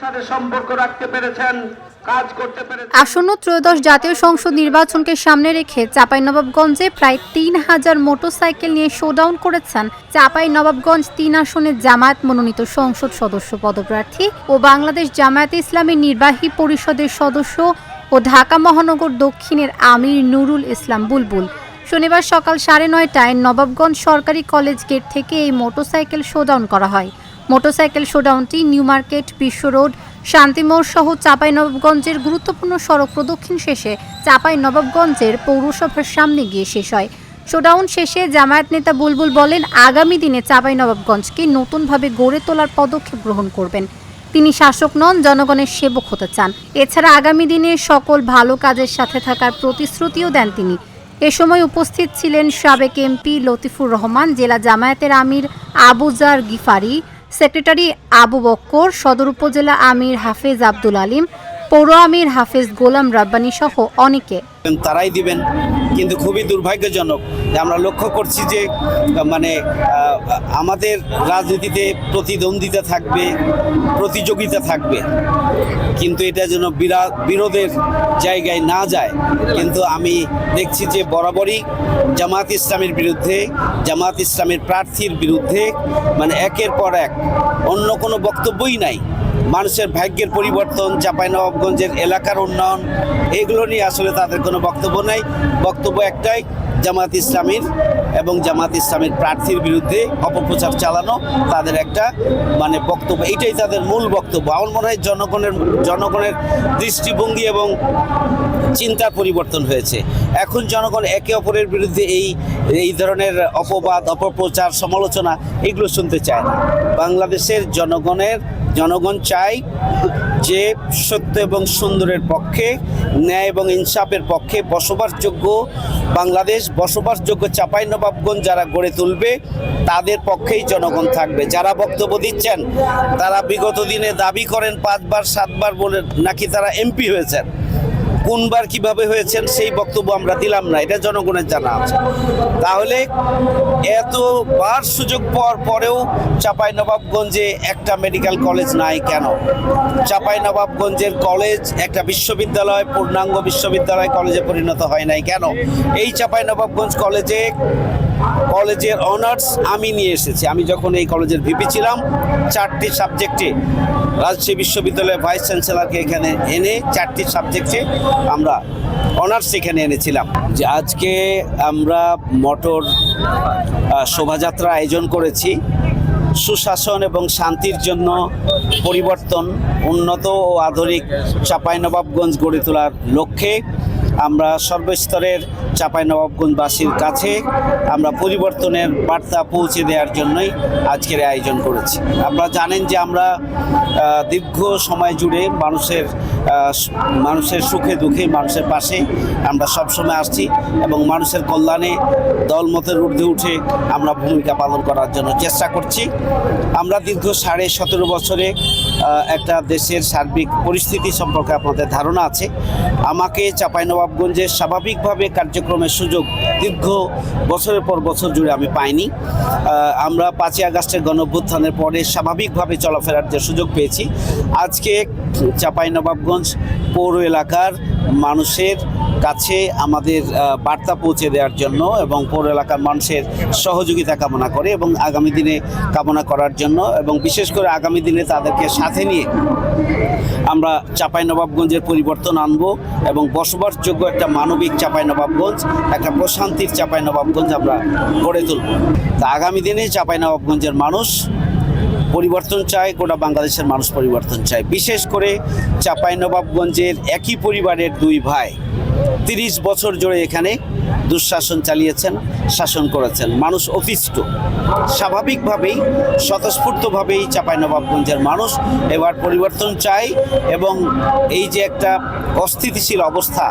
সাথে সম্পর্ক রাখতে পেরেছেন, কাজ করতে পেরেছেন। আসন্ন ত্রয়োদশ জাতীয় সংসদ নির্বাচনকে সামনে রেখে চাঁপাইনবাবগঞ্জে প্রায় ৩,০০০ মোটরসাইকেল নিয়ে শোডাউন করেছেন চাঁপাইনবাবগঞ্জ ৩ আসনের জামায়াত মনোনীত সংসদ সদস্য পদপ্রার্থী ও বাংলাদেশ জামায়াতে ইসলামী নির্বাহী পরিষদের সদস্য ও ঢাকা মহানগর দক্ষিণের আমির নুরুল ইসলাম বুলবুল। শনিবার সকাল 9:30টায় নবাবগঞ্জ সরকারি কলেজ গেট থেকে এই মোটরসাইকেল শোডাউন করা হয়। মোটরসাইকেল শোডাউনটি নিউ মার্কেট, বিশ্ব রোড, শান্তিমোড় সহ চাঁপাইনবাবগঞ্জের গুরুত্বপূর্ণ সড়ক প্রদক্ষিণ শেষে চাঁপাইনবাবগঞ্জের পৌরসভার সামনে গিয়ে শেষ হয়। শোডাউন শেষে জামায়াত নেতা বুলবুল বলেন, আগামী দিনে চাঁপাইনবাবগঞ্জকে নতুনভাবে গড়ে তোলার পদক্ষেপ গ্রহণ করবেন। তিনি শাসক নন, জনগণের সেবক হতে চান। এছাড়া আগামী দিনে সকল ভালো কাজের সাথে থাকার প্রতিশ্রুতিও দেন তিনি। এ সময় উপস্থিত ছিলেন সাবেক এমপি লতিফুর রহমান, জেলা জামায়াতের আমির আবুজার গিফারি, সেক্রেটারি আবু বক্কর, সদর উপজেলা আমির হাফেজ আব্দুল আলিম, পৌর আমির হাফেজ গোলাম রাব্বানি সহ অনেকে। তারাই দিবেন, কিন্তু খুবই দুর্ভাগ্যজনক যে আমরা লক্ষ্য করছি যে আমাদের রাজনীতিতে প্রতিদ্বন্দ্বিতা থাকবে, প্রতিযোগিতা থাকবে, কিন্তু এটা যেন বিরোধের জায়গায় না যায়। কিন্তু আমি দেখছি যে বরাবরই জামায়াত ইসলামের বিরুদ্ধে, জামায়াত ইসলামের প্রার্থীর বিরুদ্ধে একের পর এক অন্য কোনো বক্তব্যই নাই। মানুষের ভাগ্যের পরিবর্তন, চাঁপাইনবাবগঞ্জের এলাকার উন্নয়ন, এগুলো নিয়ে আসলে তাদের কোনো বক্তব্য নাই। বক্তব্য একটাই, জামায়াত ইসলামীর এবং জামায়াত ইসলামের প্রার্থীর বিরুদ্ধে অপপ্রচার চালানো তাদের একটা বক্তব্য। এইটাই তাদের মূল বক্তব্য। আমার মনে হয় জনগণের দৃষ্টিভঙ্গি এবং চিন্তার পরিবর্তন হয়েছে। এখন জনগণ একে অপরের বিরুদ্ধে এই ধরনের অপবাদ, অপপ্রচার, সমালোচনা এগুলো শুনতে চায় না। বাংলাদেশের জনগণ চায় যে সত্য এবং সুন্দরের পক্ষে, ন্যায় এবং ইনসাফের পক্ষে বসবাসযোগ্য বাংলাদেশ, বসবাসযোগ্য চাঁপাইনবাবগঞ্জ যারা গড়ে তুলবে তাদের পক্ষেই জনগণ থাকবে। যারা বক্তব্য দিচ্ছেন তারা বিগত দিনে দাবি করেন 5 বার 7 বার বলে নাকি তারা এমপি হয়েছেন। কোনবার কিভাবে হয়েছেন সেই বক্তব্য আমরা দিলাম না, এটা জনগণের জানা আছে। তাহলে এতবার সুযোগ পাওয়ার পরেও চাঁপাইনবাবগঞ্জে একটা মেডিকেল কলেজ নাই কেন? চাঁপাইনবাবগঞ্জের কলেজ একটা বিশ্ববিদ্যালয়, পূর্ণাঙ্গ বিশ্ববিদ্যালয় কলেজে পরিণত হয় নাই কেন? এই চাঁপাইনবাবগঞ্জ কলেজের অনার্স আমি নিয়ে এসেছি। আমি যখন এই কলেজের ভিপি ছিলাম, 4টি সাবজেক্টে রাজশাহী বিশ্ববিদ্যালয়ের ভাইস চ্যান্সেলরকে এখানে এনে 4টি সাবজেক্টে আমরা অনার্স এখানে এনেছিলাম। যে আজকে আমরা মোটর শোভাযাত্রা আয়োজন করেছি সুশাসন এবং শান্তির জন্য, পরিবর্তন, উন্নত ও আধুনিক চাঁপাইনবাবগঞ্জ গড়ে তোলার লক্ষ্যে আমরা সর্বস্তরের চাঁপাইনবাবগঞ্জবাসীর কাছে আমরা পরিবর্তনের বার্তা পৌঁছে দেওয়ার জন্যই আজকের আয়োজন করেছি। আপনারা জানেন যে আমরা দীর্ঘ সময় জুড়ে মানুষের সুখে দুঃখে, মানুষের পাশে আমরা সবসময় আসছি এবং মানুষের কল্যাণে দলমতের ঊর্ধ্বে উঠে আমরা ভূমিকা পালন করার জন্য চেষ্টা করছি। আমরা দীর্ঘ 17.5 বছরে একটা দেশের সার্বিক পরিস্থিতি সম্পর্কে আপনাদের ধারণা আছে। আমাকে চাঁপাইনবাবগঞ্জের স্বাভাবিকভাবে কার্যক্রমের সুযোগ দীর্ঘ বছরের পর বছর জুড়ে আমি পাইনি। আমরা 5ই আগস্টের গণঅভ্যুত্থানের পরে স্বাভাবিকভাবে চলাফেরার যে সুযোগ পেয়েছি, আজকে চাঁপাইনবাবগঞ্জ পৌর এলাকার মানুষের কাছে আমাদের বার্তা পৌঁছে দেওয়ার জন্য এবং পৌর এলাকার মানুষের সহযোগিতা কামনা করে এবং আগামী দিনে কামনা করার জন্য, এবং বিশেষ করে আগামী দিনে তাদেরকে সাথে নিয়ে আমরা চাঁপাইনবাবগঞ্জের পরিবর্তন আনব এবং বসবাসযোগ্য একটা মানবিক চাঁপাইনবাবগঞ্জ, একটা প্রশান্তির চাঁপাইনবাবগঞ্জ আমরা গড়ে তুলব। তা আগামী দিনে চাঁপাইনবাবগঞ্জের মানুষ পরিবর্তন চায়, গোটা বাংলাদেশের মানুষ পরিবর্তন চায়। বিশেষ করে চাঁপাইনবাবগঞ্জের একই পরিবারের 2 ভাই 30 বছর জুড়ে এখানে দুঃশাসন চালিয়েছেন, শাসন করেছেন। মানুষ অতিষ্ঠ। স্বাভাবিকভাবেই, স্বতঃস্ফূর্তভাবেই চাঁপাইনবাবগঞ্জের মানুষ এবার পরিবর্তন চায় এবং এই যে একটা অস্থিতিশীল অবস্থা,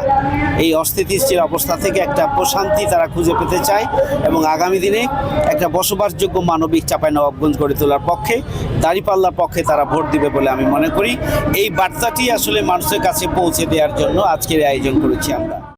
এই অস্থিতিশীল অবস্থা থেকে একটা প্রশান্তি তারা খুঁজে পেতে চায় এবং আগামী দিনে একটা বসবাসযোগ্য মানবিক চাঁপাইনবাবগঞ্জ গড়ে তোলার পক্ষে, দাঁড়িপাল্লার পক্ষে তারা ভোট দিবে বলে আমি মনে করি। এই বার্তাটি আসলে মানুষের কাছে পৌঁছে দেওয়ার জন্য আজকের আয়োজন করেছি আমরা।